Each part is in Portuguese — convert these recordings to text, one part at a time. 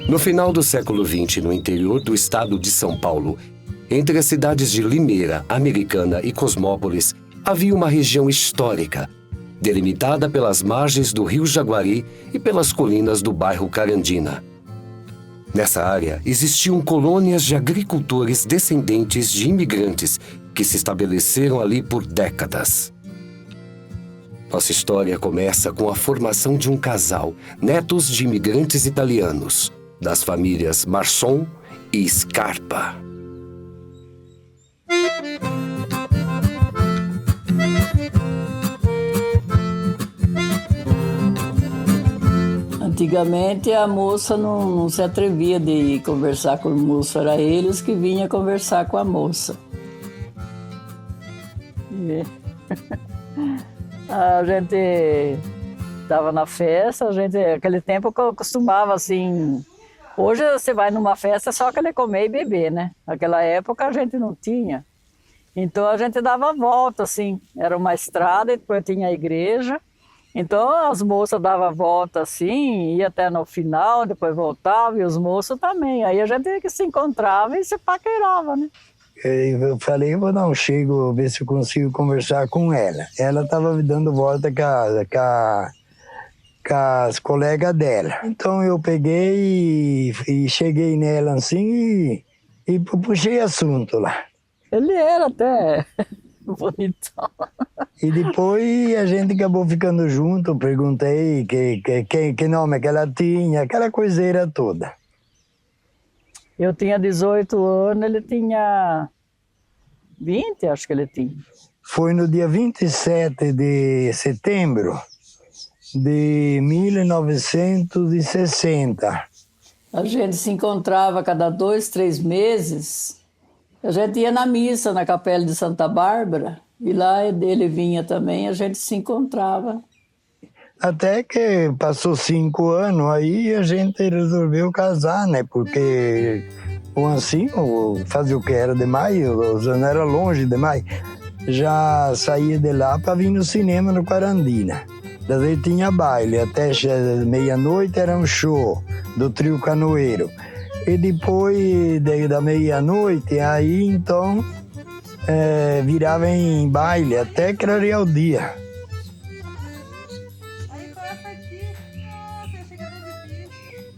No final do século XX, no interior do estado de São Paulo, entre as cidades de Limeira, Americana e Cosmópolis, havia uma região histórica, delimitada pelas margens do rio Jaguari e pelas colinas do bairro Carandina. Nessa área, existiam colônias de agricultores descendentes de imigrantes que se estabeleceram ali por décadas. Nossa história começa com a formação de um casal, netos de imigrantes italianos, das famílias Marson e Scarpa. Antigamente a moça não se atrevia de conversar com o moço, era eles que vinham conversar com a moça. A gente estava na festa, naquele tempo costumava assim. Hoje você vai numa festa só querer comer e beber, né? Naquela época a gente não tinha. Então a gente dava a volta, assim, era uma estrada e depois tinha a igreja. Então as moças davam a volta assim, ia até no final, depois voltava, e os moços também. Aí a gente se encontrava e se paquerava, né? Eu falei, eu vou dar um chego, ver se eu consigo conversar com ela. Ela estava me dando volta com as colegas dela. Então eu peguei e cheguei nela assim e puxei assunto lá. Ele era até bonitão. E depois a gente acabou ficando junto, perguntei que nome que ela tinha, aquela coiseira toda. Eu tinha 18 anos, ele tinha 20, acho que ele tinha. Foi no dia 27 de setembro de 1960. A gente se encontrava a cada 2, 3 meses. A gente ia na missa, na Capela de Santa Bárbara, e lá ele vinha também, a gente se encontrava. Até que passou 5 anos, aí a gente resolveu casar, né? Porque o Ancinho fazia o que era demais, o Zana era longe demais. Já saía de lá para vir no cinema no Carandina. Daí tinha baile, até meia-noite era um show do trio Canoeiro. E depois da meia-noite, aí então virava em baile, até que era o dia.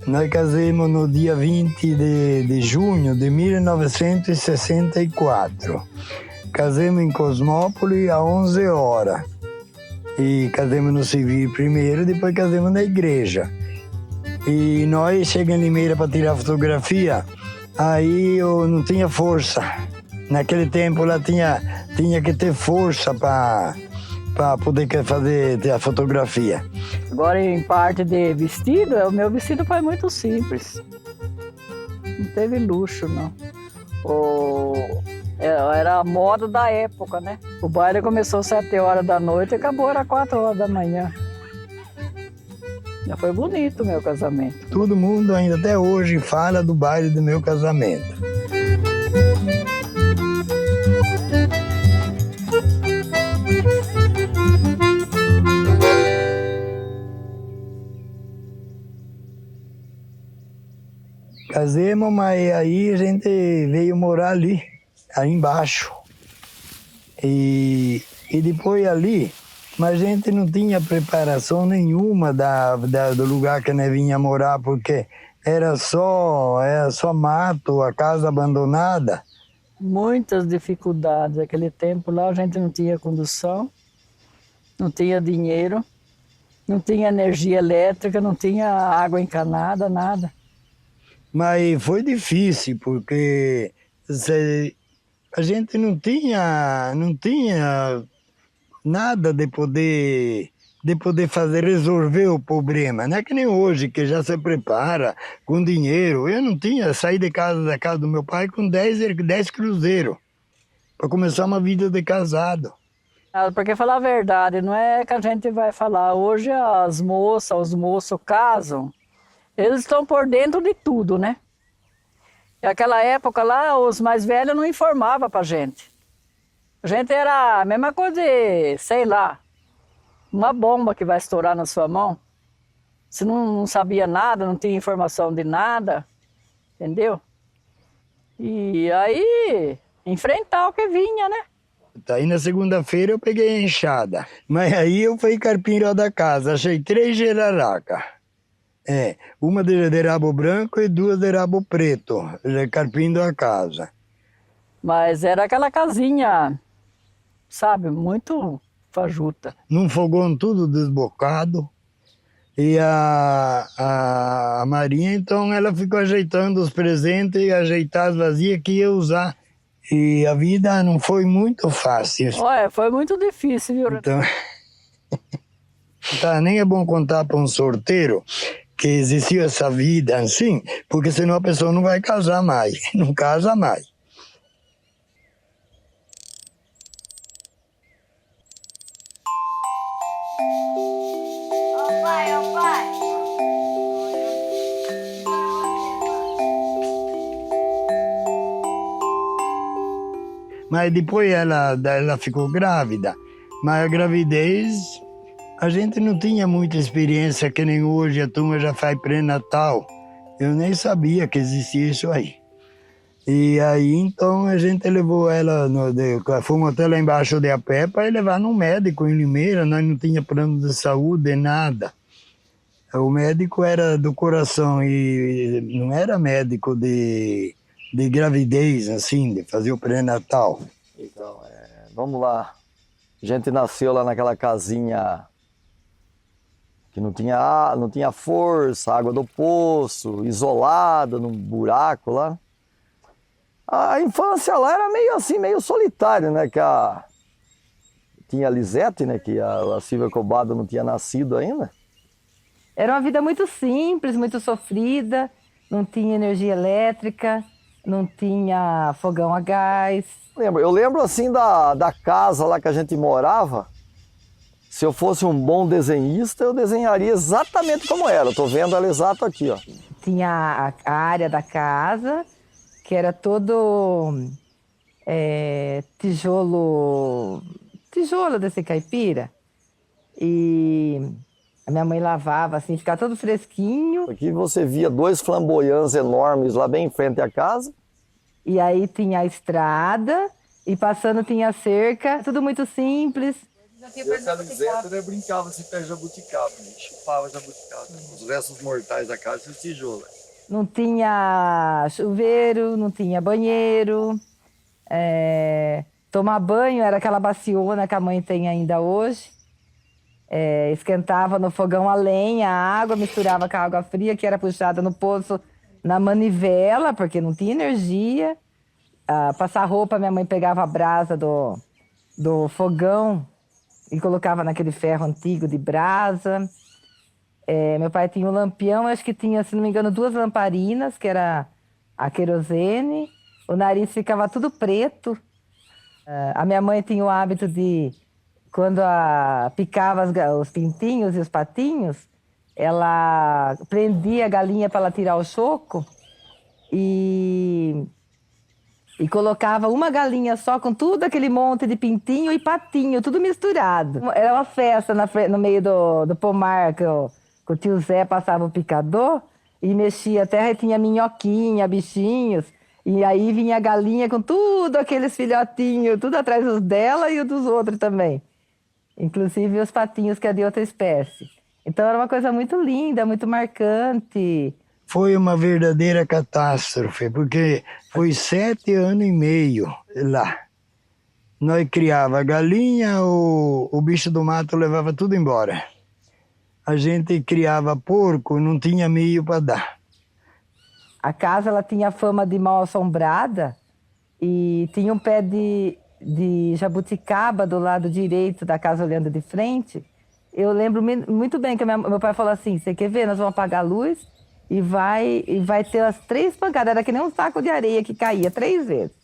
Nós casamos no dia 20 de junho de 1964. Casamos em Cosmópolis às 11 horas. E casamos no civil primeiro, depois casamos na igreja. E nós chegamos em Limeira para tirar fotografia, aí eu não tinha força. Naquele tempo lá tinha que ter força para poder ter a fotografia. Agora, em parte de vestido, o meu vestido foi muito simples. Não teve luxo, não. Era a moda da época, né? O baile começou às 7 horas da noite e acabou às 4 horas da manhã. Já foi bonito o meu casamento. Todo mundo ainda até hoje fala do baile do meu casamento. Casemos, mas aí a gente veio morar ali, aí embaixo. E depois ali, mas a gente não tinha preparação nenhuma do lugar que nós vinha morar, porque era só mato, a casa abandonada. Muitas dificuldades. Naquele tempo lá a gente não tinha condução, não tinha dinheiro, não tinha energia elétrica, não tinha água encanada, nada. Mas foi difícil, porque a gente não tinha nada de poder resolver o problema. Não é que nem hoje, que já se prepara com dinheiro. Eu não tinha, saí da casa do meu pai com 10 cruzeiros, para começar uma vida de casado. Porque falar a verdade, não é que a gente vai falar. Hoje as moças, os moços casam, eles estão por dentro de tudo, né? Naquela época lá, os mais velhos não informavam pra gente. A gente era a mesma coisa de, sei lá, uma bomba que vai estourar na sua mão. Você não sabia nada, não tinha informação de nada, entendeu? E aí, enfrentar o que vinha, né? Aí na segunda-feira eu peguei a enxada. Mas aí eu fui carpinho da casa, achei 3 jararacas. Uma de rabo branco e 2 de rabo preto, carpinho da casa. Mas era aquela casinha, sabe, muito fajuta. Num fogão tudo desbocado. E a Marinha, então, ela ficou ajeitando os presentes e ajeitar as vasilhas que ia usar. E a vida não foi muito fácil. Olha, foi muito difícil, viu? Então, tá, nem é bom contar para um sorteiro que existiu essa vida assim, porque senão a pessoa não vai casar mais, não casa mais. Mas depois ela ficou grávida. Mas a gravidez, a gente não tinha muita experiência, que nem hoje a turma já faz pré-natal. Eu nem sabia que existia isso aí. E aí, então, a gente levou ela, fomos até lá embaixo de a pé para levar num médico em Limeira. Nós não tínhamos plano de saúde, nada. O médico era do coração e não era médico de gravidez, assim, de fazer o pré-natal. Então, vamos lá. A gente nasceu lá naquela casinha que não tinha força, água do poço, isolada num buraco lá. A infância lá era meio assim, meio solitária, né? Tinha a Lisete, né? Que a Silvia Cobado não tinha nascido ainda. Era uma vida muito simples, muito sofrida, não tinha energia elétrica, não tinha fogão a gás. Eu lembro assim da casa lá que a gente morava. Se eu fosse um bom desenhista, eu desenharia exatamente como era. Eu tô vendo ela exato aqui, ó. Tinha a área da casa, que era todo tijolo desse caipira. E a minha mãe lavava assim, ficava todo fresquinho. Aqui você via 2 flamboyants enormes lá bem em frente à casa. E aí tinha a estrada, e passando tinha a cerca, tudo muito simples. Eu com a Lisete, né, brincava assim pé jabuticaba, né? Chupava jabuticaba. Os restos mortais da casa, esses tijolos. Não tinha chuveiro, não tinha banheiro. Tomar banho era aquela baciona que a mãe tem ainda hoje. Esquentava no fogão a lenha, a água, misturava com a água fria, que era puxada no poço na manivela, porque não tinha energia. Passar roupa, minha mãe pegava a brasa do fogão e colocava naquele ferro antigo de brasa. Meu pai tinha um lampião, acho que tinha, se não me engano, 2 lamparinas, que era a querosene. O nariz ficava tudo preto. A minha mãe tinha o hábito de, quando picava os pintinhos e os patinhos, ela prendia a galinha para ela tirar o choco e colocava uma galinha só com tudo aquele monte de pintinho e patinho, tudo misturado. Era uma festa no meio do pomar, que o tio Zé passava o picador e mexia a terra e tinha minhoquinha, bichinhos. E aí vinha a galinha com tudo aqueles filhotinhos, tudo atrás dos dela e dos outros também. Inclusive os patinhos que é de outra espécie. Então era uma coisa muito linda, muito marcante. Foi uma verdadeira catástrofe, porque foi 7 anos e meio lá. Nós criava galinha, o bicho do mato levava tudo embora. A gente criava porco, não tinha milho para dar. A casa ela tinha fama de mal assombrada e tinha um pé de jabuticaba do lado direito da casa olhando de frente. Eu lembro muito bem que meu pai falou assim, você quer ver, nós vamos apagar a luz e vai ter as 3 pancadas, era que nem um saco de areia que caía 3 vezes.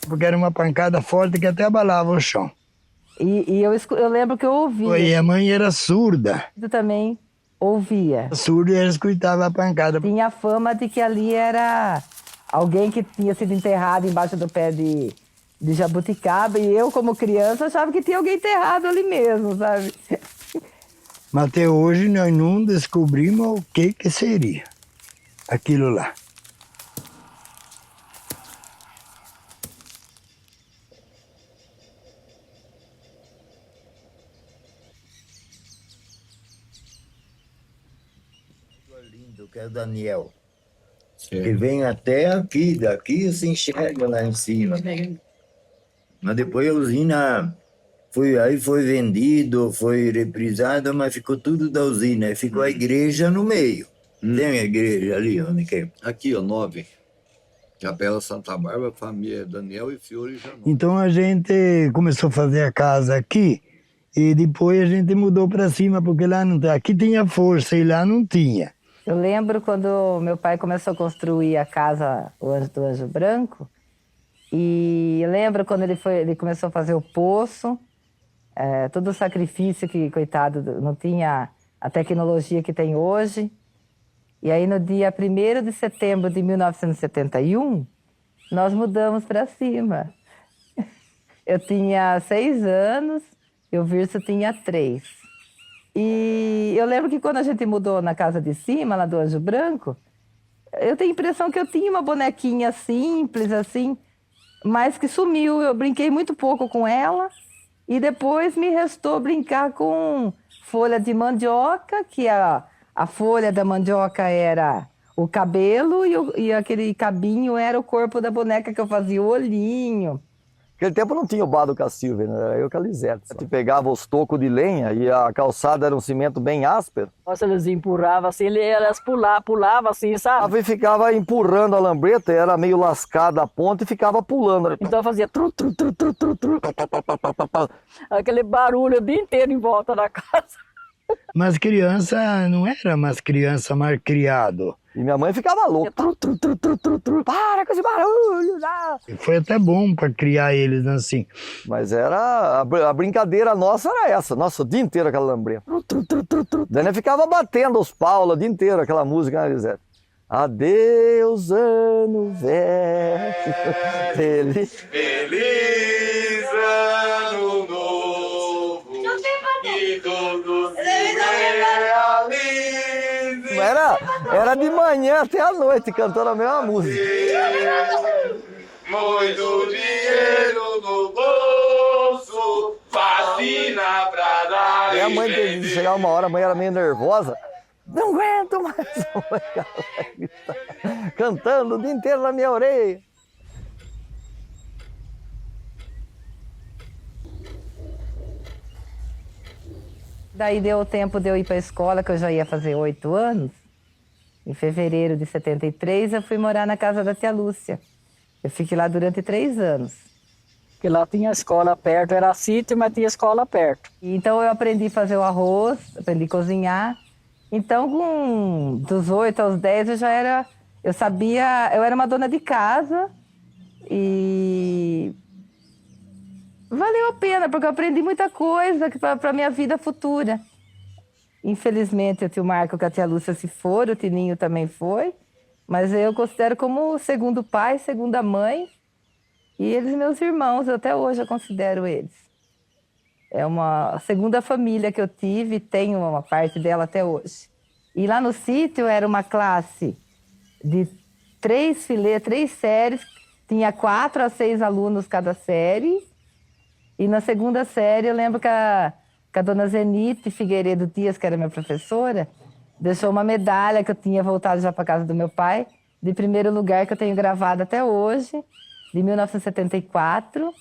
Porque era uma pancada forte que até abalava o chão. E eu lembro que eu ouvia. E a mãe era surda. Eu também ouvia. Surda e ela escutava a pancada. Tinha a fama de que ali era alguém que tinha sido enterrado embaixo do pé de jabuticaba, e eu, como criança, achava que tinha alguém enterrado ali mesmo, sabe? Mas até hoje nós não descobrimos o que seria aquilo lá. Lindo, que é o Daniel. Que vem até aqui, daqui se enxerga lá em cima. Mas depois a usina foi vendido, foi reprisado, mas ficou tudo da usina. Aí ficou a igreja no meio. Tem a igreja ali, onde que é? Aqui, ó, 9. Capela Santa Bárbara, família Daniel e Fiore Janot. Então a gente começou a fazer a casa aqui e depois a gente mudou para cima, porque lá não aqui tinha força e lá não tinha. Eu lembro quando meu pai começou a construir a casa do Anjo Branco, e eu lembro quando ele começou a fazer o poço, todo o sacrifício que, coitado, não tinha a tecnologia que tem hoje. E aí no dia 1º de setembro de 1971, nós mudamos para cima. Eu tinha 6 anos e o Virso tinha 3. E eu lembro que quando a gente mudou na casa de cima, lá do Anjo Branco, eu tenho a impressão que eu tinha uma bonequinha simples, assim, mas que sumiu. Eu brinquei muito pouco com ela e depois me restou brincar com folha de mandioca, que a folha da mandioca era o cabelo e aquele cabinho era o corpo da boneca que eu fazia o olhinho. Naquele tempo não tinha o Bar do Cacilver, né? Era eu com a Lisete. A gente pegava os tocos de lenha e a calçada era um cimento bem áspero. Nossa, eles empurravam assim, elas pulavam assim, sabe? E ficava empurrando a lambreta, era meio lascada a ponta e ficava pulando. Então fazia tru, tru, tru, tru, tru, tru. Aquele barulho o dia inteiro em volta da casa. Mas criança não era mais criança mal criado. E minha mãe ficava louca. Tru, tru, tru, tru, tru, tru. Para com esse barulho! Não. Foi até bom para criar eles assim. Mas era a brincadeira nossa era essa. Nossa, o dia inteiro aquela lambreta. Daí nós ficava batendo os paus o dia inteiro, aquela música, né, Lisete? Adeus, ano velho. Feliz ano novo. Que todos se realizem. Era de manhã até a noite cantando a mesma música. Muito dinheiro no bolso, vacina pra dar. Minha mãe teve que chegar uma hora, a mãe era meio nervosa. Não aguento mais, cantando o dia inteiro na minha orelha. Daí deu o tempo de eu ir para a escola, que eu já ia fazer 8 anos. Em fevereiro de 73, eu fui morar na casa da tia Lúcia. Eu fiquei lá durante 3 anos. Porque lá tinha escola perto, era sítio, mas tinha escola perto. Então eu aprendi a fazer o arroz, aprendi a cozinhar. Então, dos 8 aos 10, eu era uma dona de casa e valeu a pena, porque eu aprendi muita coisa para a minha vida futura. Infelizmente, o tio Marco e a tia Lúcia se foram, o Tininho também foi, mas eu considero como segundo pai, segunda mãe, e eles meus irmãos, até hoje eu considero eles. É uma segunda família que eu tive, tenho uma parte dela até hoje. E lá no sítio era uma classe de 3 séries, tinha 4 a 6 alunos cada série. E na segunda série eu lembro que a dona Zenite Figueiredo Dias, que era minha professora, deixou uma medalha que eu tinha voltado já para casa do meu pai, de primeiro lugar, que eu tenho gravado até hoje, de 1974.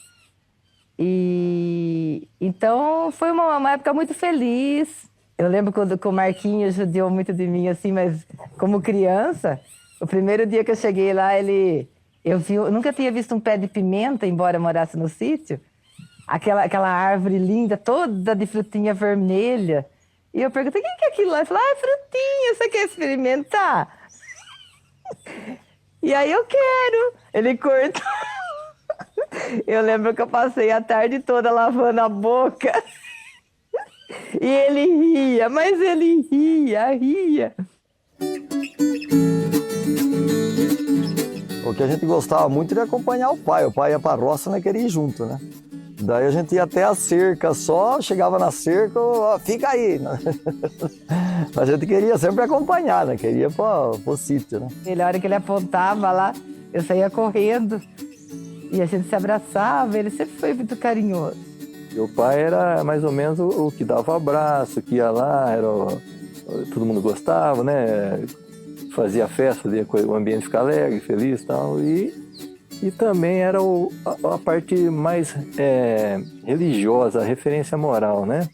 E então foi uma época muito feliz. Eu lembro quando o Marquinhos judiou muito de mim, assim, mas como criança, o primeiro dia que eu cheguei lá, eu nunca tinha visto um pé de pimenta, embora eu morasse no sítio, aquela árvore linda, toda de frutinha vermelha. E eu perguntei, o que é aquilo lá? Ele falou, é frutinha, você quer experimentar? E aí eu quero. Ele cortou. Eu lembro que eu passei a tarde toda lavando a boca. E ele ria, mas ele ria. O que a gente gostava muito de acompanhar o pai. O pai ia pra roça, nós queríamos ir junto, né? Daí a gente ia até a cerca só, chegava na cerca, ó, fica aí. A gente queria sempre acompanhar, né? Queria ir pro sítio, né? Ele, a hora que ele apontava lá, eu saía correndo. E a gente se abraçava, ele sempre foi muito carinhoso. Meu pai era mais ou menos o que dava o abraço, que ia lá, todo mundo gostava, né? Fazia festa, fazia o ambiente ficar alegre, feliz e tal. E também era a parte mais religiosa, a referência moral, né?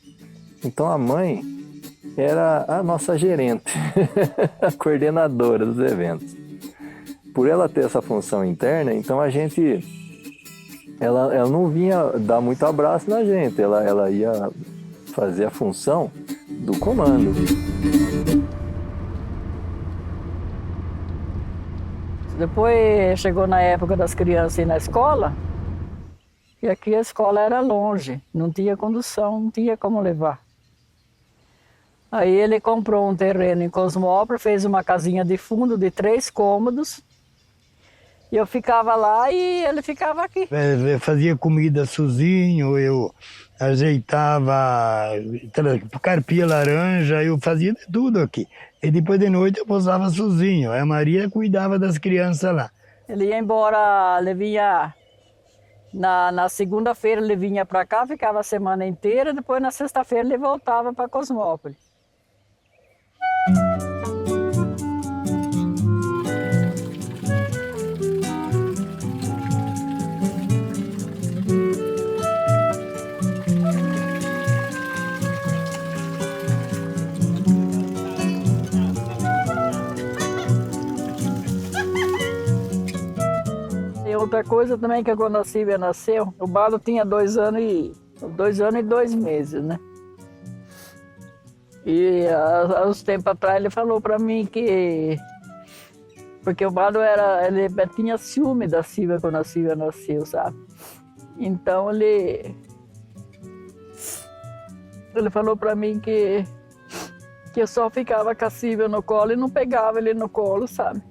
Então a mãe era a nossa gerente, a coordenadora dos eventos. Por ela ter essa função interna, então a gente... Ela não vinha dar muito abraço na gente, ela ia fazer a função do comando. Depois chegou na época das crianças ir na escola, e aqui a escola era longe, não tinha condução, não tinha como levar. Aí ele comprou um terreno em Cosmópolis, fez uma casinha de fundo de 3 cômodos, e eu ficava lá e ele ficava aqui. Eu fazia comida sozinho, eu ajeitava, carpia laranja, eu fazia de tudo aqui. E depois de noite eu posava sozinho, a Maria cuidava das crianças lá. Ele ia embora, ele vinha na segunda-feira, ele vinha para cá, ficava a semana inteira, depois na sexta-feira ele voltava para Cosmópolis. E outra coisa também que quando a Silvia nasceu, o Bado tinha 2 anos e 2 meses, né? E há uns tempos atrás ele falou para mim que... Porque o Bado ele tinha ciúme da Silvia quando a Silvia nasceu, sabe? Então ele falou para mim que eu só ficava com a Silvia no colo e não pegava ele no colo, sabe?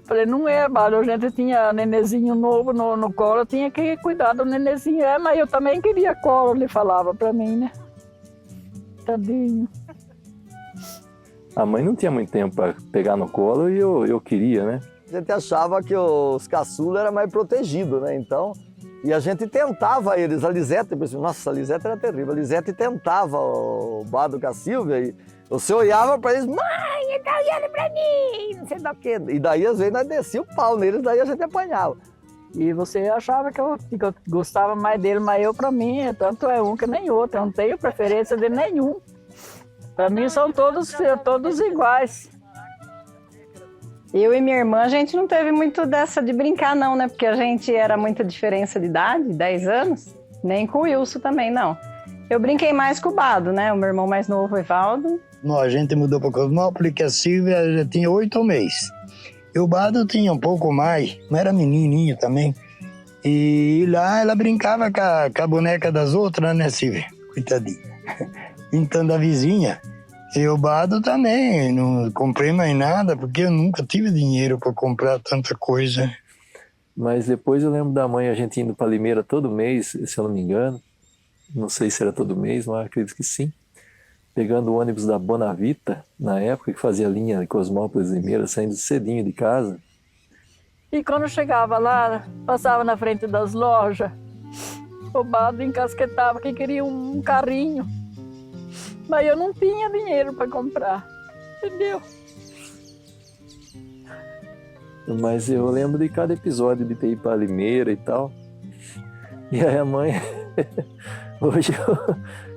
Falei, não é, Bado, a gente tinha nenenzinho novo no colo, tinha que cuidar do nenenzinho. Mas eu também queria colo, ele falava pra mim, né? Tadinho. A mãe não tinha muito tempo para pegar no colo e eu queria, né? A gente achava que os caçulas eram mais protegidos, né? Então, e a gente tentava eles. A Lisete, nossa, a Lisete era terrível. A Lisete tentava o Bado com a Silvia e você olhava para eles, mãe, ele tá olhando para mim, não sei do que. E daí, às vezes, nós descia o pau neles, daí a gente apanhava. E você achava que eu gostava mais dele, mas eu, pra mim, tanto é um que nem outro. Eu não tenho preferência de nenhum. Pra mim, são todos iguais. Eu e minha irmã, a gente não teve muito dessa de brincar, não, né? Porque a gente era muita diferença de idade, 10 anos. Nem com o Wilson também, não. Eu brinquei mais com o Bado, né? O meu irmão mais novo, o Evaldo. Não, a gente mudou para Cosmópolis, porque a Silvia já tinha 8 meses. E o Bado tinha um pouco mais, mas era menininho também. E lá ela brincava com a boneca das outras, né, Silvia? Coitadinha. Então, da vizinha. E o Bado também, não comprei mais nada, porque eu nunca tive dinheiro para comprar tanta coisa. Mas depois eu lembro da mãe, a gente indo para Limeira todo mês, se eu não me engano. Não sei se era todo mês, mas acredito que sim. Pegando o ônibus da Bonavita, na época que fazia linha de Cosmópolis e Limeira, saindo cedinho de casa. E quando chegava lá, passava na frente das lojas, o Bado encasquetava que queria um carrinho. Mas eu não tinha dinheiro para comprar, entendeu? Mas eu lembro de cada episódio de ter ido para Limeira e tal. E aí a mãe... Hoje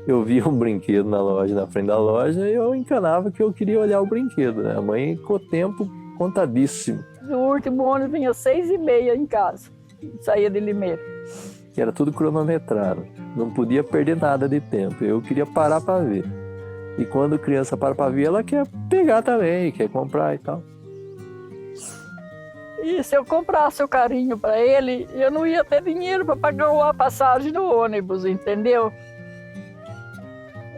eu via um brinquedo na loja, na frente da loja, e eu encanava que eu queria olhar o brinquedo, né? A mãe com o tempo contadíssimo. No último ônibus vinha 6h30 em casa, saía de Limeira. Que era tudo cronometrado, não podia perder nada de tempo, eu queria parar para ver. E quando criança para ver, ela quer pegar também, quer comprar e tal. E se eu comprasse o carrinho para ele, eu não ia ter dinheiro para pagar a passagem do ônibus, entendeu?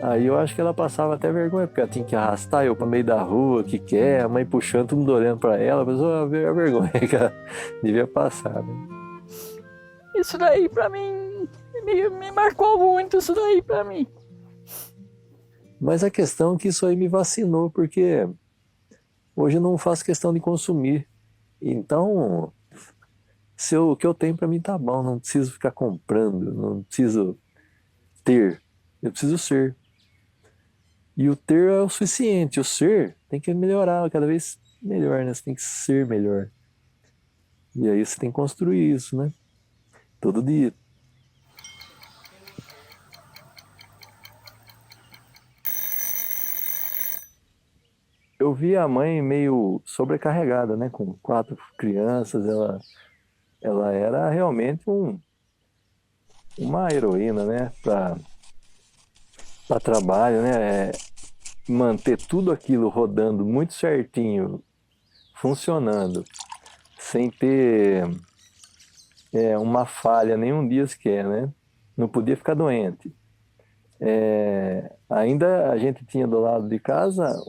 Aí eu acho que ela passava até vergonha, porque ela tinha que arrastar eu para meio da rua, que quer, a mãe puxando, todo mundo olhando para ela, mas a vergonha que ela devia passar, né? Isso daí pra mim me marcou muito, isso daí pra mim. Mas a questão é que isso aí me vacinou, porque hoje eu não faço questão de consumir. Então, o que eu tenho para mim tá bom, não preciso ficar comprando, não preciso ter, eu preciso ser. E o ter é o suficiente, o ser tem que melhorar cada vez melhor, né? Você tem que ser melhor. E aí você tem que construir isso, né? Todo dia. Eu vi a mãe meio sobrecarregada, né? Com 4 crianças, ela era realmente uma heroína, né? Para trabalho, né? Manter tudo aquilo rodando muito certinho, funcionando, sem ter uma falha nenhum dia sequer, né? Não podia ficar doente. Ainda a gente tinha do lado de casa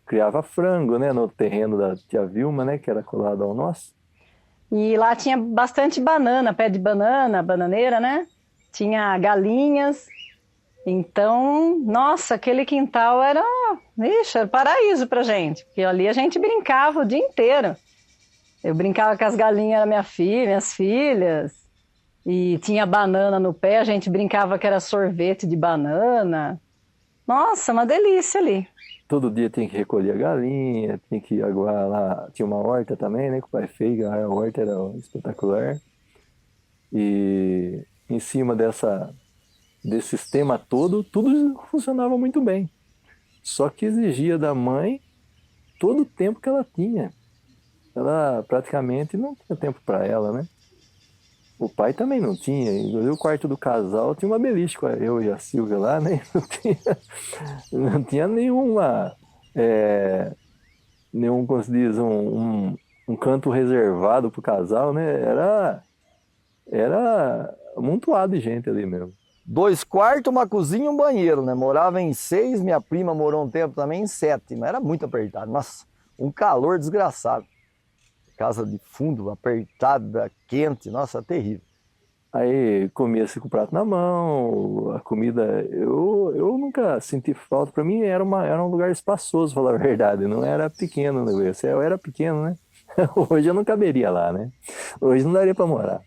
criava frango, né? No terreno da tia Vilma, né? Que era colado ao nosso. E lá tinha bastante banana, pé de banana, bananeira, né? Tinha galinhas. Então, nossa, aquele quintal era paraíso pra gente. Porque ali a gente brincava o dia inteiro. Eu brincava com as galinhas, minhas filhas. E tinha banana no pé, a gente brincava que era sorvete de banana. Nossa, uma delícia ali. Todo dia tinha que recolher a galinha, tinha que aguar lá. Tinha uma horta também, né? Que o pai fez, a horta era espetacular. E em cima desse sistema todo, tudo funcionava muito bem. Só que exigia da mãe todo o tempo que ela tinha. Ela praticamente não tinha tempo para ela, né? O pai também não tinha. Inclusive o quarto do casal tinha uma beliche com eu e a Silvia lá, né? Não tinha nenhuma, como se diz, um canto reservado para o casal, né? Era amontoado de gente ali mesmo. 2 quartos, uma cozinha e um banheiro, né? Morava em 6, minha prima morou um tempo também em 7, mas era muito apertado. Nossa, um calor desgraçado. Casa de fundo, apertada, quente, nossa, terrível. Aí comia-se com o prato na mão, a comida, eu nunca senti falta. Para mim era um lugar espaçoso, falar a verdade, não era pequeno o negócio. Eu era pequeno, né? Hoje eu não caberia lá, né? Hoje não daria para morar.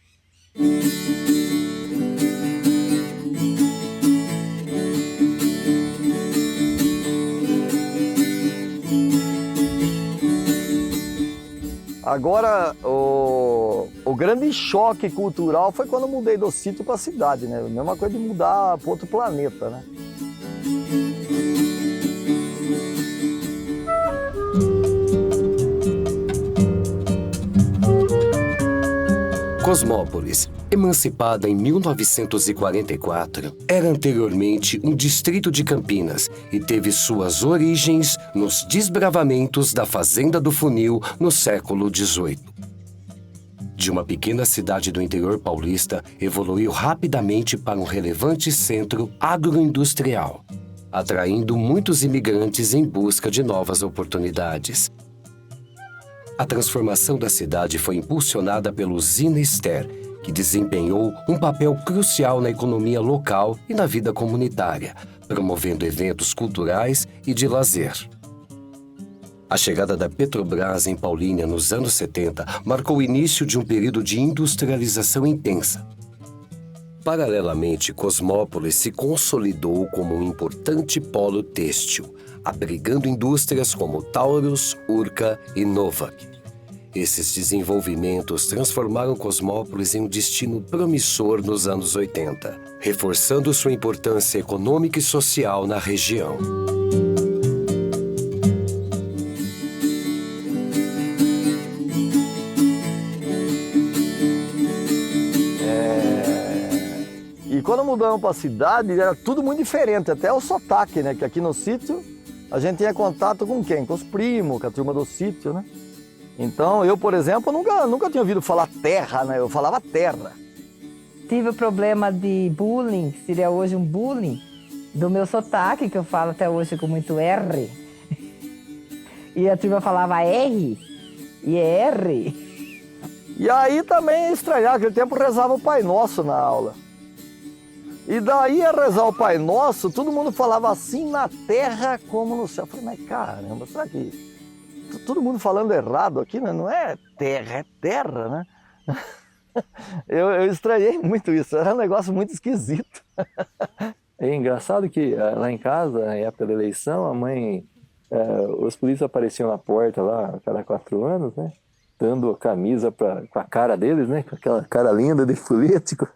Agora, o grande choque cultural foi quando eu mudei do sítio para a cidade, né? A mesma coisa de mudar para outro planeta, né? Cosmópolis, emancipada em 1944, era anteriormente um distrito de Campinas e teve suas origens nos desbravamentos da Fazenda do Funil no século XVIII. De uma pequena cidade do interior paulista, evoluiu rapidamente para um relevante centro agroindustrial, atraindo muitos imigrantes em busca de novas oportunidades. A transformação da cidade foi impulsionada pelo Zinester, que desempenhou um papel crucial na economia local e na vida comunitária, promovendo eventos culturais e de lazer. A chegada da Petrobras em Paulínia nos anos 70 marcou o início de um período de industrialização intensa. Paralelamente, Cosmópolis se consolidou como um importante polo têxtil, abrigando indústrias como Taurus, Urca e Novak. Esses desenvolvimentos transformaram Cosmópolis em um destino promissor nos anos 80, reforçando sua importância econômica e social na região. E quando mudamos para a cidade, era tudo muito diferente, até o sotaque, né? Que aqui no sítio a gente tinha contato com quem? Com os primos, com a turma do sítio, né? Então, eu, por exemplo, nunca tinha ouvido falar terra, né? Eu falava terra. tive o problema de bullying, que seria hoje um bullying, do meu sotaque, que eu falo até hoje com muito R. E a turma falava R e é R. E aí também estranhar, naquele tempo rezava o Pai Nosso na aula. E daí a rezar o Pai Nosso, todo mundo falava assim na terra como no céu. Eu falei, mas caramba, será que todo mundo falando errado aqui, né? Não é terra, é terra, né? Eu estranhei muito isso, era um negócio muito esquisito. É engraçado que lá em casa, na época da eleição, a mãe, os polícias apareciam na porta lá, a cada 4 anos, né? Dando a camisa com a cara deles, né? Com aquela cara linda de político,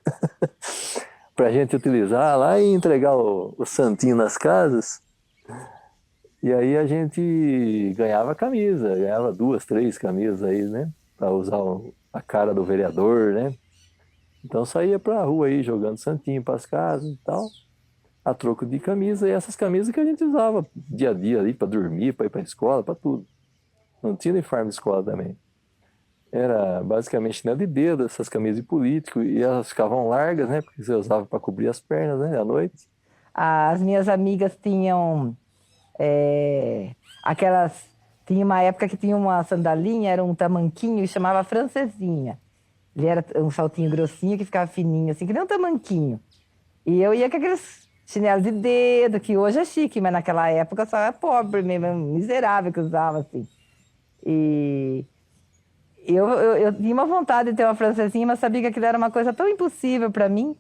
pra gente utilizar lá e entregar o santinho nas casas. E aí a gente ganhava camisa, ganhava 2, 3 camisas aí, né? Pra usar a cara do vereador, né? Então saía pra rua aí, jogando santinho pras casas e tal, a troco de camisa, e essas camisas que a gente usava dia a dia ali pra dormir, pra ir pra escola, pra tudo. Não tinha uniforme de escola também. Era basicamente chinelo de dedo, essas camisas de político, e elas ficavam largas, né? Porque você usava pra cobrir as pernas, né? À noite. As minhas amigas tinham aquelas... Tinha uma época que tinha uma sandalinha, era um tamanquinho e chamava francesinha. Ele era um saltinho grossinho que ficava fininho, assim, que nem um tamanquinho. E eu ia com aqueles chinelos de dedo, que hoje é chique, mas naquela época só era pobre mesmo, miserável que usava, assim. E eu tinha uma vontade de ter uma francesinha, mas sabia que aquilo era uma coisa tão impossível para mim.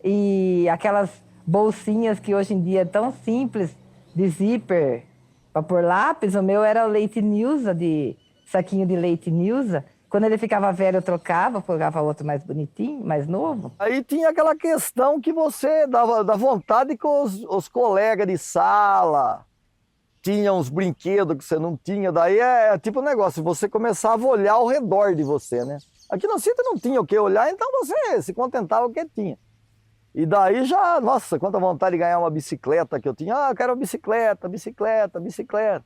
E aquelas bolsinhas que hoje em dia é tão simples, de zíper, para pôr lápis, o meu era leite Nilza, de saquinho de leite Nilza. Quando ele ficava velho, eu trocava, pegava outro mais bonitinho, mais novo. Aí tinha aquela questão que você dava vontade com os colegas de sala, tinha uns brinquedos que você não tinha, daí é tipo um negócio, você começava a olhar ao redor de você, né? Aqui no sítio não tinha o que olhar, então você se contentava com o que tinha. E daí já, nossa, quanta vontade de ganhar uma bicicleta que eu tinha. Ah, eu quero uma bicicleta, bicicleta, bicicleta.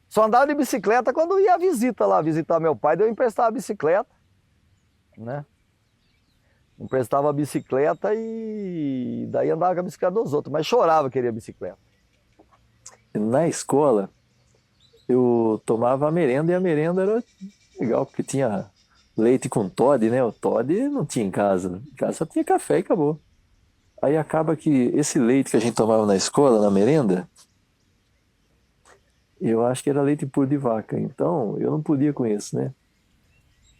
Só andava de bicicleta quando ia à visita lá, visitar meu pai, daí eu emprestava a bicicleta, né? Emprestava a bicicleta e daí andava com a bicicleta dos outros, mas chorava que queria bicicleta. Na escola, eu tomava a merenda e a merenda era legal, porque tinha leite com Toddy, né? O Toddy não tinha em casa só tinha café e acabou. Aí acaba que esse leite que a gente tomava na escola, na merenda, eu acho que era leite puro de vaca, então eu não podia com isso, né?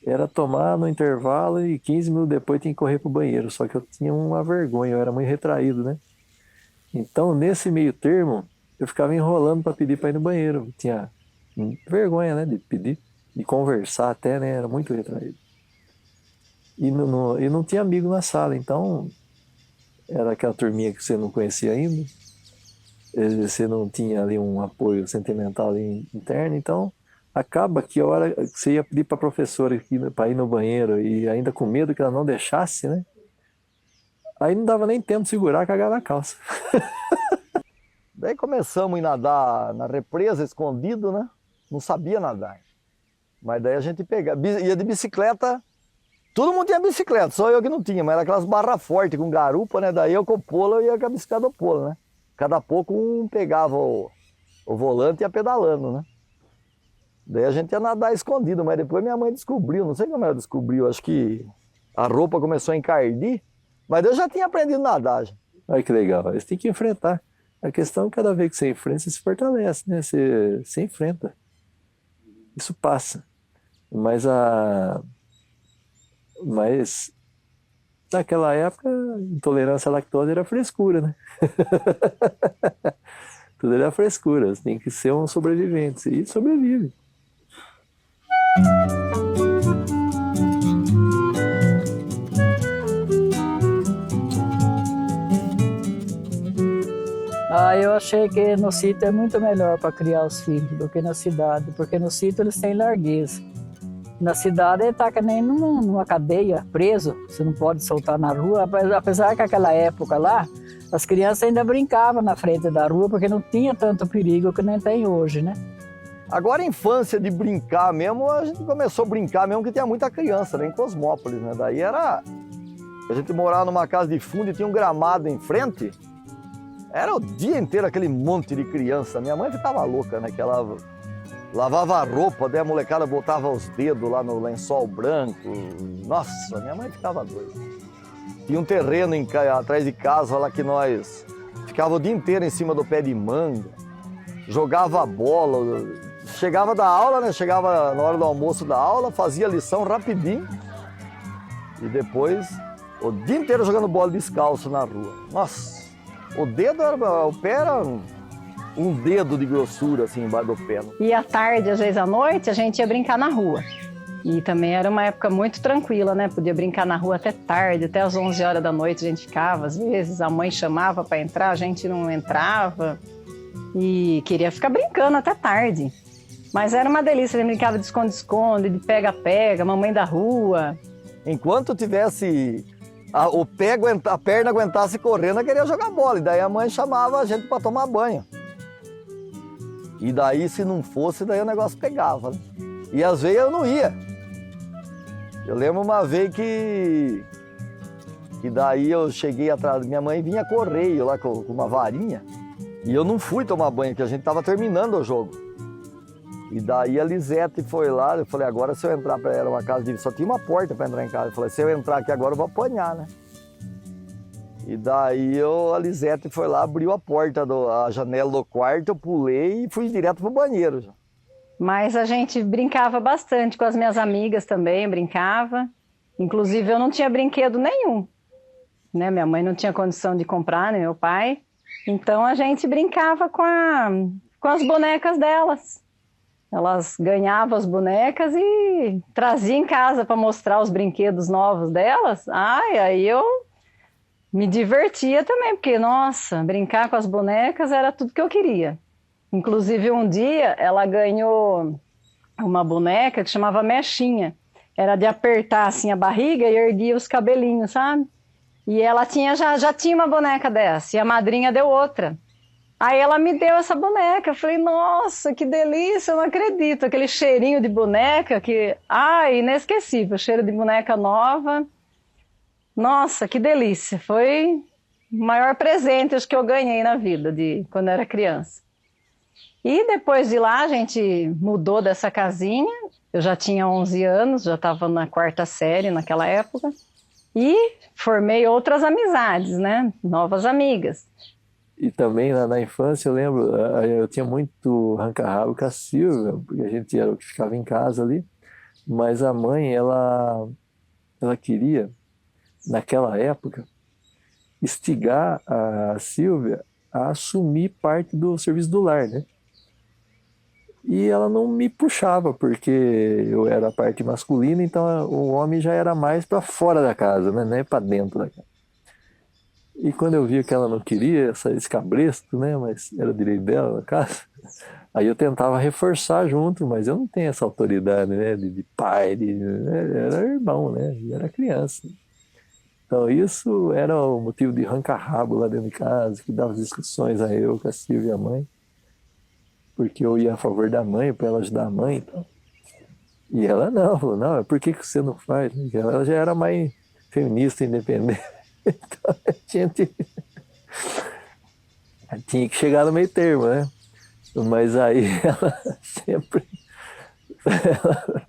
Era tomar no intervalo e 15 minutos depois tinha que correr pro banheiro, só que eu tinha uma vergonha, eu era muito retraído, né? Então, nesse meio termo, eu ficava enrolando para pedir para ir no banheiro, eu tinha vergonha, né, de pedir, de conversar até, né, era muito retraído. E não tinha amigo na sala, então era aquela turminha que você não conhecia ainda, você não tinha ali um apoio sentimental ali interno, então acaba que a hora que você ia pedir para a professora para ir no banheiro e ainda com medo que ela não deixasse, né? Aí não dava nem tempo de segurar, cagar na calça. Daí começamos a ir nadar na represa, escondido, né? Não sabia nadar. Mas daí a gente ia de bicicleta, todo mundo tinha bicicleta, só eu que não tinha, mas era aquelas barras fortes com garupa, né? Daí eu com o polo, eu ia com a bicicleta do polo, né? Cada pouco um pegava o volante e ia pedalando, né? Daí a gente ia nadar escondido, mas depois minha mãe descobriu, não sei como ela descobriu, acho que a roupa começou a encardir, mas eu já tinha aprendido a nadar. Já. Olha que legal, você tem que enfrentar. A questão é que cada vez que você enfrenta, você se fortalece, né? Você enfrenta. Isso passa. Mas naquela época, intolerância à lactose era frescura, né? Tudo era frescura, você tem que ser um sobrevivente, e sobrevive. Eu achei que no sítio é muito melhor para criar os filhos do que na cidade, porque no sítio eles têm largueza. Na cidade ele está que nem numa cadeia, preso, você não pode soltar na rua, apesar que naquela época lá, as crianças ainda brincavam na frente da rua, porque não tinha tanto perigo que nem tem hoje, né? Agora a infância de brincar mesmo, a gente começou a brincar mesmo que tinha muita criança, né, em Cosmópolis, né? Daí era A gente morava numa casa de fundo e tinha um gramado em frente. Era o dia inteiro aquele monte de criança. Minha mãe ficava louca, né? Que ela lavava a roupa, daí a molecada botava os dedos lá no lençol branco. Nossa, minha mãe ficava doida. Tinha um terreno atrás de casa lá que nós ficava o dia inteiro em cima do pé de manga, jogava bola, chegava da aula, né? Chegava na hora do almoço da aula, fazia a lição rapidinho e depois o dia inteiro jogando bola descalço na rua. Nossa, o pé era um dedo de grossura assim embaixo do pé. E à tarde, às vezes à noite, a gente ia brincar na rua. E também era uma época muito tranquila, né? Podia brincar na rua até tarde, até às 11 horas da noite a gente ficava. Às vezes a mãe chamava para entrar, a gente não entrava. E queria ficar brincando até tarde. Mas era uma delícia, a gente brincava de esconde-esconde, de pega-pega, mamãe da rua. Enquanto tivesse a perna aguentasse correndo, eu queria jogar bola. E daí a mãe chamava a gente para tomar banho. E daí, se não fosse, daí o negócio pegava, né? E às vezes eu não ia. Eu lembro uma vez que daí eu cheguei atrás, minha mãe vinha correio lá com uma varinha e eu não fui tomar banho, porque a gente estava terminando o jogo. E daí a Lisete foi lá, eu falei, agora se eu entrar para ela, uma casa de... só tinha uma porta para entrar em casa. Eu falei, se eu entrar aqui agora eu vou apanhar, né? E daí a Lisete foi lá, abriu a porta, a janela do quarto, eu pulei e fui direto pro banheiro já. Mas a gente brincava bastante com as minhas amigas também, brincava. Inclusive eu não tinha brinquedo nenhum, né? Minha mãe não tinha condição de comprar, nem meu pai. Então a gente brincava com as bonecas delas. Elas ganhavam as bonecas e traziam em casa para mostrar os brinquedos novos delas. Aí eu me divertia também, porque, nossa, brincar com as bonecas era tudo que eu queria. Inclusive, um dia, ela ganhou uma boneca que chamava Mechinha. Era de apertar, assim, a barriga e erguia os cabelinhos, sabe? E ela já tinha uma boneca dessa, e a madrinha deu outra. Aí ela me deu essa boneca. Eu falei, nossa, que delícia, eu não acredito. Aquele cheirinho de boneca inesquecível. Cheiro de boneca nova. Nossa, que delícia. Foi o maior presente acho que eu ganhei na vida, quando eu era criança. E depois de lá, a gente mudou dessa casinha. Eu já tinha 11 anos, já estava na 4ª série naquela época. E formei outras amizades, né? Novas amigas. E também na infância, eu lembro, eu tinha muito arranca-rabo com a Silvia, porque a gente era o que ficava em casa ali. Mas a mãe, ela queria, naquela época, instigar a Silvia a assumir parte do serviço do lar, né? E ela não me puxava, porque eu era a parte masculina, então o homem já era mais para fora da casa, né? Não é para dentro da casa. E quando eu via que ela não queria, esse cabresto, né? Mas era direito dela na casa, aí eu tentava reforçar junto, mas eu não tenho essa autoridade, né? De pai, era irmão, né? E era criança. Então isso era o motivo de arranca-rabo lá dentro de casa, que dava discussões a eu, com a Silvia e a mãe. Porque eu ia a favor da mãe, para ela ajudar a mãe e tal. E ela não, falou, não, por que você não faz? Porque ela já era mais feminista, independente. Então a gente tinha que chegar no meio termo, né? Mas aí ela sempre,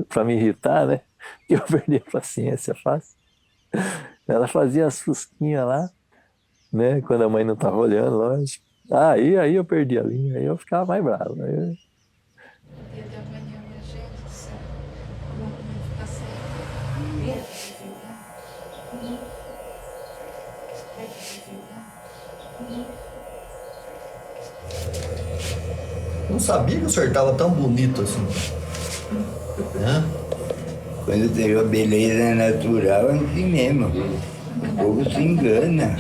para me irritar, né? Eu perdi a paciência fácil. Ela fazia as fusquinhas lá, né? Quando a mãe não estava olhando, lógico. Aí eu perdi a linha, aí eu ficava mais bravo. Aí... Não sabia que o senhor estava tão bonito assim. Quando tem uma beleza natural, é assim mesmo. O povo se engana.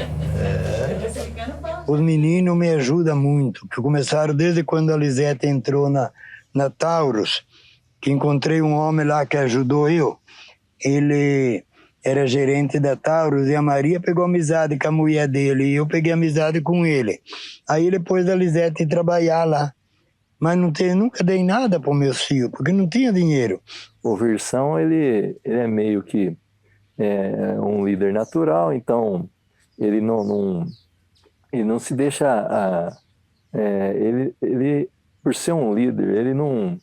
Os meninos me ajudam muito, que começaram desde quando a Lisete entrou na Taurus, que encontrei um homem lá que ajudou eu. Ele era gerente da Taurus e a Maria pegou amizade com a mulher dele e eu peguei amizade com ele. Aí ele pôs a Lisete trabalhar lá. Mas nunca dei nada para os meus filhos, porque não tinha dinheiro. O Virsão, ele é meio que é um líder natural, então ele não se deixa... ele, por ser um líder, ele não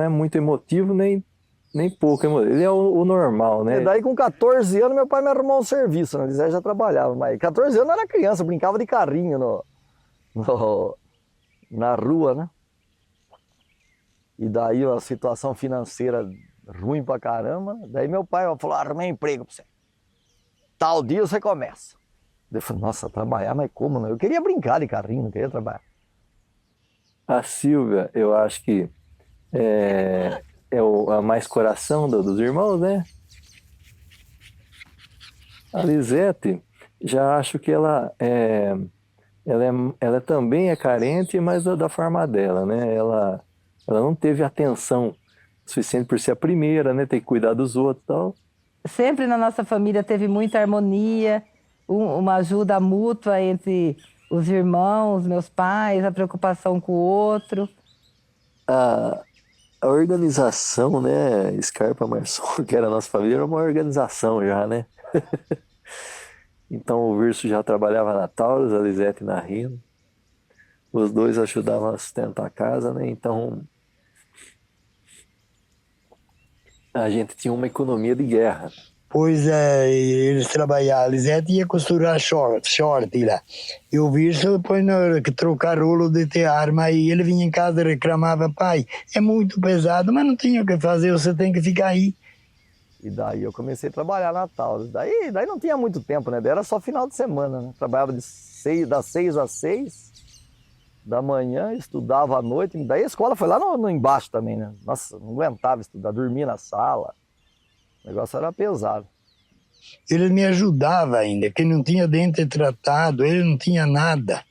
é muito emotivo, nem pouco emotivo. Ele é o normal, né? E daí com 14 anos meu pai me arrumou um serviço, né? Ele já trabalhava, mas 14 anos eu era criança, eu brincava de carrinho na rua, né? E daí a situação financeira ruim pra caramba, daí meu pai falou, arrumei emprego pra você. Tal dia você começa. Eu falei, nossa, trabalhar, mas como, né? Eu queria brincar de carrinho, não queria trabalhar. A Silvia, eu acho que é a mais coração dos irmãos, né? A Lisete, já acho que ela também é carente, mas da forma dela, né? Ela não teve atenção suficiente por ser a primeira, né? Ter que cuidar dos outros e tal. Sempre na nossa família teve muita harmonia, uma ajuda mútua entre os irmãos, meus pais, a preocupação com o outro. A organização, né? Scarpa Marçom, que era a nossa família, era uma organização já, né? Então o Virso já trabalhava na Taurus, a Lisete na Rino. Os dois ajudavam a sustentar a casa, né? Então a gente tinha uma economia de guerra. Pois eles trabalhavam, a Lisete ia costurar short lá. E o Virso, depois na hora que trocar rolo de ter arma, aí ele vinha em casa e reclamava, pai, é muito pesado, mas não tinha o que fazer, você tem que ficar aí. E daí eu comecei a trabalhar na Taurus. Daí não tinha muito tempo, né? Daí era só final de semana, né? Trabalhava das 6 às 6 da manhã, estudava à noite. Daí a escola foi lá no embaixo também, né? Nossa, não aguentava estudar, dormia na sala. O negócio era pesado. Ele me ajudava ainda, que não tinha dente tratado, ele não tinha nada.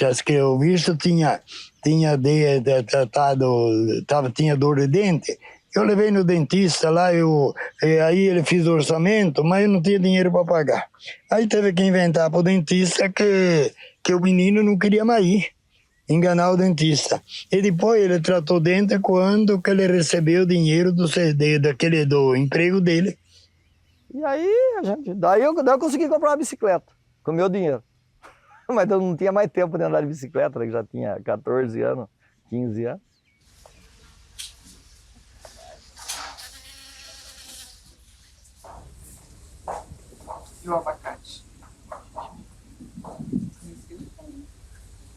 Acho que o Virso tinha tratado, tinha dor de dente. Eu levei no dentista lá, aí ele fez o orçamento, mas eu não tinha dinheiro para pagar. Aí teve que inventar para o dentista que o menino não queria mais ir, enganar o dentista. E depois ele tratou o dente quando que ele recebeu o dinheiro do emprego dele. E aí, daí eu consegui comprar uma bicicleta, com meu dinheiro. Mas eu não tinha mais tempo de andar de bicicleta, né, que já tinha 14 anos, 15 anos. E o abacate?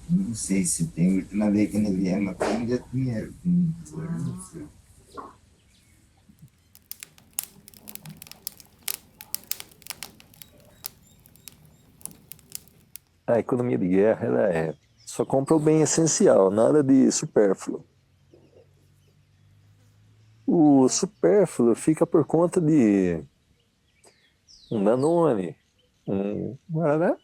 Não sei se tem, a última vez que ele vier, mas como já tinha. Não sei. A economia de guerra, ela só compra o bem essencial, nada de supérfluo. O supérfluo fica por conta de um Danone, um Guaraná.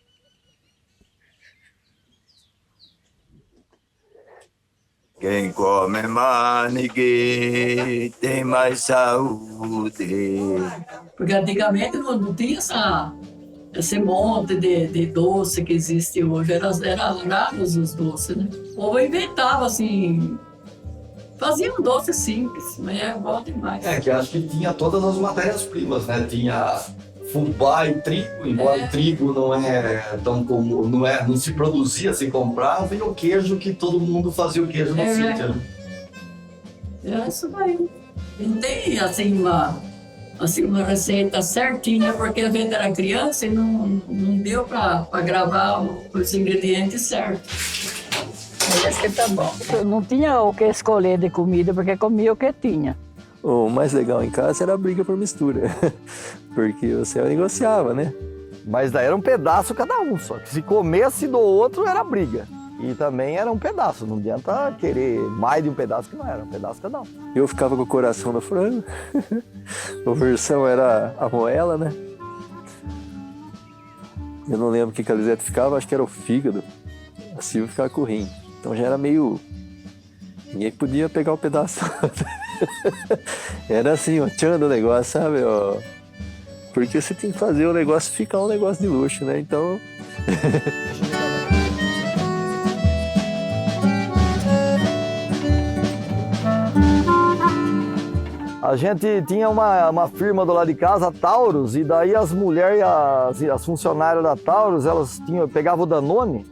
Quem come mais ninguém tem mais saúde. Porque antigamente não tinha esse monte de doce que existe hoje. Era raros os doces, né? O povo inventava assim, fazia um doce simples, mas é bom demais. Que acho que tinha todas as matérias-primas, né? Tinha fubá e trigo, embora o trigo não é tão comum, não se produzia, se comprava, e o queijo, que todo mundo fazia o queijo no sítio. É isso daí. Não tem assim uma receita certinha, porque a gente era criança e não deu para gravar os ingredientes certos. Mas que tá bom. Eu não tinha o que escolher de comida, porque comia o que tinha. O mais legal em casa era a briga por mistura, porque você negociava, né? Mas daí era um pedaço cada um, só que se comesse do outro era briga. E também era um pedaço, não adianta querer mais de um pedaço que não era, um pedaço cada um. Eu ficava com o coração no frango, o Versão era a moela, né? Eu não lembro o que a Lisete ficava, acho que era o fígado, a Silvia ficava com o rim. Então já era meio... ninguém podia pegar o pedaço. Era assim, o tchan do negócio, sabe? Porque você tem que fazer o negócio ficar um negócio de luxo, né? Então... A gente tinha uma firma do lado de casa, a Taurus, e daí as mulheres e as funcionárias da Taurus, elas pegavam o Danone,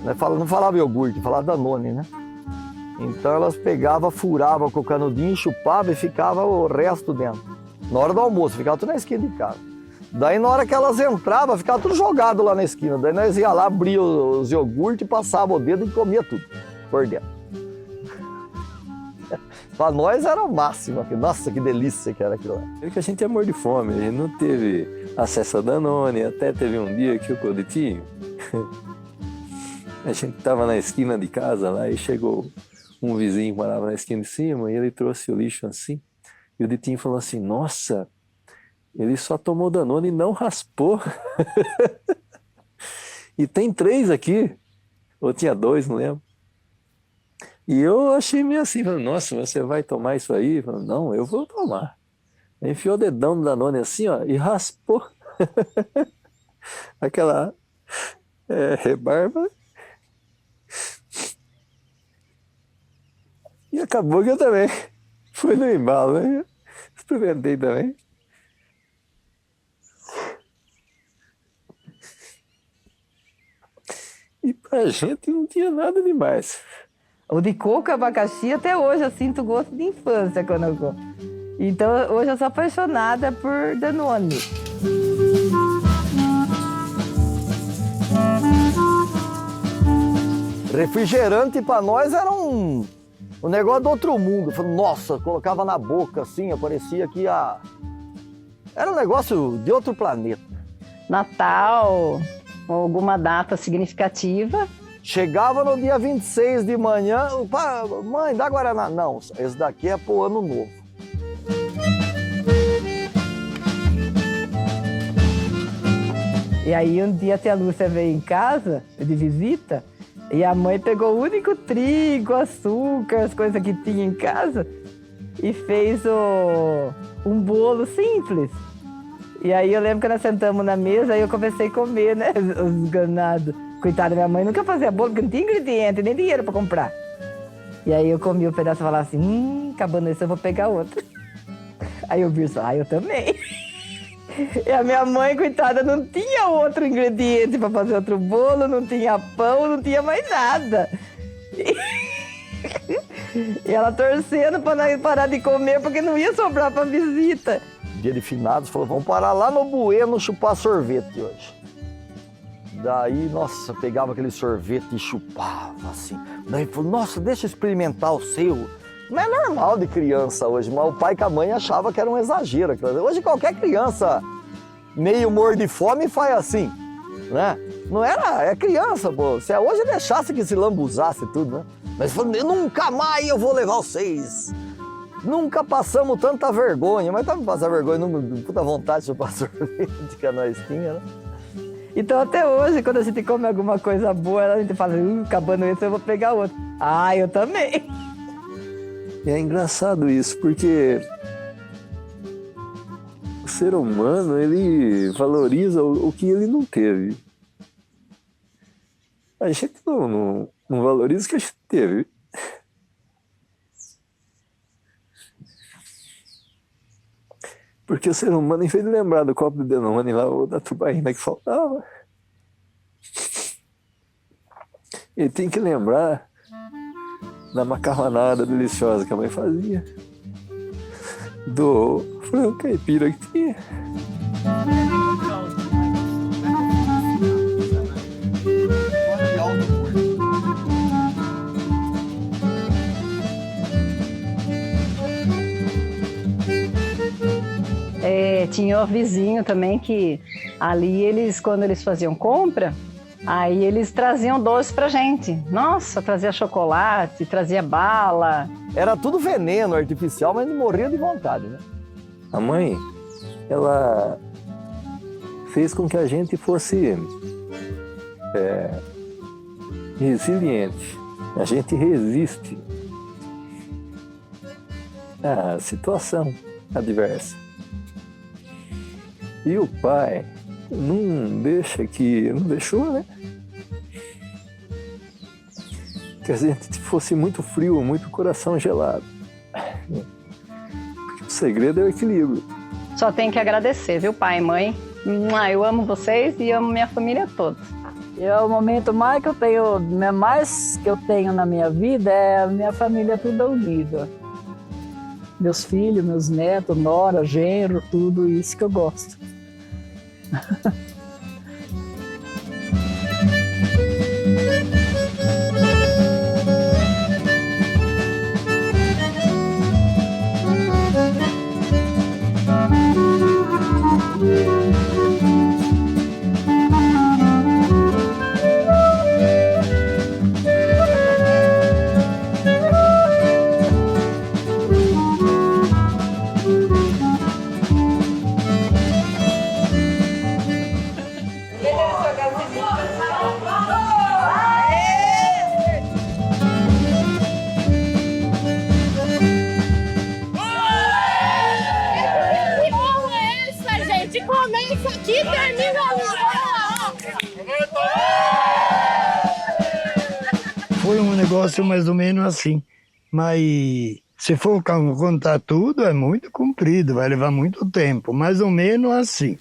né? Não falava iogurte, falava Danone, né? Então elas pegavam, furavam com o canudinho, chupavam e ficava o resto dentro. Na hora do almoço, ficava tudo na esquina de casa. Daí na hora que elas entravam, ficava tudo jogado lá na esquina. Daí nós ia lá, abria os iogurtes, passava o dedo e comia tudo por dentro. Pra nós era o máximo. Nossa, que delícia que era aquilo lá. É que a gente é morto de fome, a gente não teve acesso a Danone, até teve um dia que o Coditinho, a gente tava na esquina de casa lá e chegou um vizinho que morava na esquina de cima e ele trouxe o lixo assim, e o Ditinho falou assim, nossa, ele só tomou Danone e não raspou. E tem 3 aqui, ou tinha 2, não lembro. E eu achei meio assim, falei, nossa, você vai tomar isso aí? Falei, não, eu vou tomar. Enfiou o dedão no Danone assim, ó, e raspou. Aquela rebarba. E acabou que eu também fui no embalo, né? Experimentei também. E pra gente não tinha nada demais. O de coco e abacaxi, até hoje eu sinto gosto de infância quando eu como. Então hoje eu sou apaixonada por Danone. Refrigerante para nós era um negócio do outro mundo. Nossa, colocava na boca assim, parecia que era um negócio de outro planeta. Natal, alguma data significativa. Chegava no dia 26 de manhã, mãe, dá Guaraná. Não, esse daqui é pro ano novo. E aí um dia a tia Lúcia veio em casa, de visita, e a mãe pegou o único trigo, açúcar, as coisas que tinha em casa, e fez um bolo simples. E aí eu lembro que nós sentamos na mesa e eu comecei a comer, né, os granados. Coitada, minha mãe nunca fazia bolo, porque não tinha ingrediente, nem dinheiro para comprar. E aí eu comi o pedaço e falava assim, acabando isso eu vou pegar outro. Aí eu vi só, eu também. E a minha mãe, coitada, não tinha outro ingrediente para fazer outro bolo, não tinha pão, não tinha mais nada. E ela torcendo para não parar de comer, porque não ia sobrar para visita. Dia de finados, falou, vamos parar lá no Bueno chupar sorvete hoje. Daí, nossa, pegava aquele sorvete e chupava assim. Daí falou, nossa, deixa eu experimentar o seu. Não é normal de criança hoje, mas o pai com a mãe achava que era um exagero. Hoje qualquer criança meio morto de fome faz assim, né? Não era, é criança, pô. Se hoje deixasse que se lambuzasse tudo, né? Mas falou, nunca mais eu vou levar vocês. Nunca passamos tanta vergonha, mas tava passando vergonha, puta vontade de chupar sorvete que nós tínhamos, né? Então até hoje, quando a gente come alguma coisa boa, a gente fala, acabando isso eu vou pegar outro. Ah, eu também. E é engraçado isso, porque o ser humano, ele valoriza o que ele não teve. A gente não valoriza o que a gente teve. Porque o ser humano, em vez de lembrar do copo de Danone lá, ou da tubaína que faltava, ele tem que lembrar da macarronada deliciosa que a mãe fazia, do frango caipira que tinha. Tinha o vizinho também que ali quando eles faziam compra, aí eles traziam doce pra gente. Nossa, trazia chocolate, trazia bala. Era tudo veneno artificial, mas não morria de vontade, né? A mãe, ela fez com que a gente fosse resiliente. A gente resiste à situação adversa. E o pai não deixou, né? Que a gente fosse muito frio, muito coração gelado. O segredo é o equilíbrio. Só tenho que agradecer, viu, pai e mãe? Eu amo vocês e amo minha família toda. O momento mais que eu tenho na minha vida é a minha família toda unida. Meus filhos, meus netos, nora, genro, tudo isso que eu gosto. Começa aqui e termina lá. Foi um negócio mais ou menos assim. Mas se for contar tudo, é muito comprido, vai levar muito tempo. Mais ou menos assim.